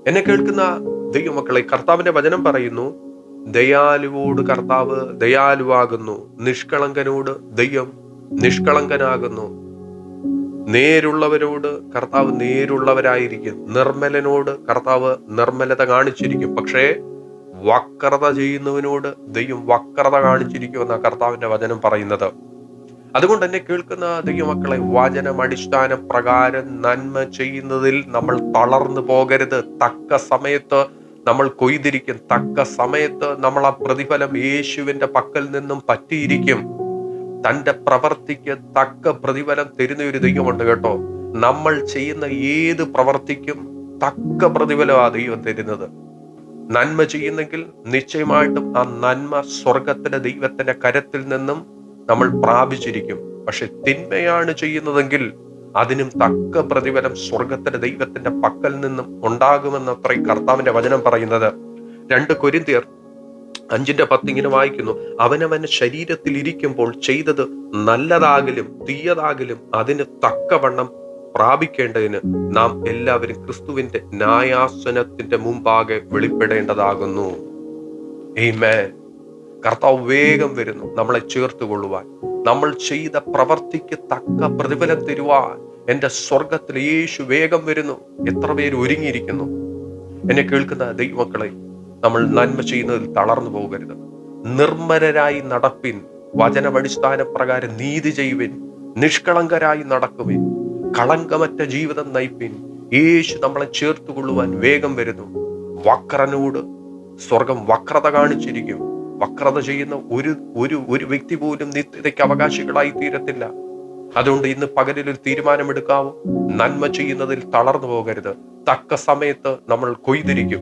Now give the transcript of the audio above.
എന്നെ കേൾക്കുന്ന ദൈവമക്കളെ, കർത്താവിന്റെ വചനം പറയുന്നു, ദയാലുവോട് കർത്താവ് ദയാലുവാകുന്നു, നിഷ്കളങ്കനോട് ദൈവം നിഷ്കളങ്കനാകുന്നു. നേരുള്ളവരോട് കർത്താവ് നേരുള്ളവരായിരിക്കും, നിർമ്മലനോട് കർത്താവ് നിർമ്മലത കാണിച്ചിരിക്കും. പക്ഷേ വക്രത ചെയ്യുന്നവനോട് ദൈവം വക്രത കാണിച്ചിരിക്കുമെന്ന കർത്താവിന്റെ വചനം പറയുന്നത്. അതുകൊണ്ട് എന്നെ കേൾക്കുന്ന ദൈവമക്കളെ, വചനം അടിസ്ഥാന പ്രകാരം നന്മ ചെയ്യുന്നതിൽ നമ്മൾ തളർന്നു പോകരുത്. തക്ക സമയത്ത് നമ്മൾ കൊയ്തിരിക്കും. തക്ക സമയത്ത് നമ്മൾ ആ പ്രതിഫലം യേശുവിന്റെ പക്കൽ നിന്നും പറ്റിയിരിക്കും. തന്റെ പ്രവർത്തിക്ക് തക്ക പ്രതിഫലം തരുന്ന ഒരു ദൈവമുണ്ട് കേട്ടോ. നമ്മൾ ചെയ്യുന്ന ഏത് പ്രവർത്തിക്കും തക്ക പ്രതിഫലം ആ ദൈവം തരുന്നത്. നന്മ ചെയ്യുന്നെങ്കിൽ നിശ്ചയമായിട്ടും ആ നന്മ സ്വർഗത്തിലെ ദൈവത്തിന്റെ കരത്തിൽ നിന്നും നമ്മൾ പ്രാപിച്ചിരിക്കും. പക്ഷെ തിന്മയാണ് ചെയ്യുന്നതെങ്കിൽ അതിനും തക്ക പ്രതിഫലം സ്വർഗത്തിലെ ദൈവത്തിന്റെ പക്കൽ നിന്നും ഉണ്ടാകുമെന്നത്ര കർത്താവിന്റെ വചനം പറയുന്നത്. 2 കൊരിന്ത്യർ 5:10 ഇങ്ങനെ വായിക്കുന്നു, അവനവന്റെ ശരീരത്തിൽ ഇരിക്കുമ്പോൾ ചെയ്തത് നല്ലതാകലും തീയതാകലും അതിന് തക്കവണ്ണം പ്രാപിക്കേണ്ടതിന് നാം എല്ലാവരും ക്രിസ്തുവിന്റെ ന്യായാസനത്തിന്റെ മുമ്പാകെ വെളിപ്പെടേണ്ടതാകുന്നു. ആമേൻ. കർത്താവ് വേഗം വരുന്നു നമ്മളെ ചേർത്തുകൊള്ളുവാൻ. നമ്മൾ ചെയ്ത പ്രവർത്തിക്ക് തക്ക പ്രതിഫലം തരുവാൻ എന്റെ സ്വർഗത്തിൽ യേശു വേഗം വരുന്നു. എത്ര പേര് ഒരുങ്ങിയിരിക്കുന്നു? എന്നെ കേൾക്കുന്ന ദൈവമക്കളെ, നമ്മൾ നന്മ ചെയ്യുന്നതിൽ തളർന്നു പോകരുത്. നിർമ്മലരായി നടപ്പിൻ, വചനമടിസ്ഥാന പ്രകാരം നീതി ചെയ്യുവിൻ, നിഷ്കളങ്കരായി നടക്കുവിൻ, കളങ്കമറ്റ ജീവിതം നയിപ്പിൻ. യേശു നമ്മളെ ചേർത്തുകൊള്ളുവാൻ വേഗം വരുന്നു. വക്രനോട് സ്വർഗം വക്രത കാണിച്ചിരിക്കും. വക്രത ചെയ്യുന്ന ഒരു വ്യക്തി പോലും നിത്യതയ്ക്ക് അവകാശികളായി തീരത്തില്ല. അതുകൊണ്ട് ഇന്ന് പകലിൽ ഒരു തീരുമാനമെടുക്കാവൂ. നന്മ ചെയ്യുന്നതിൽ തളർന്നു പോകരുത്. തക്ക സമയത്ത് നമ്മൾ കൊയ്തിരിക്കും.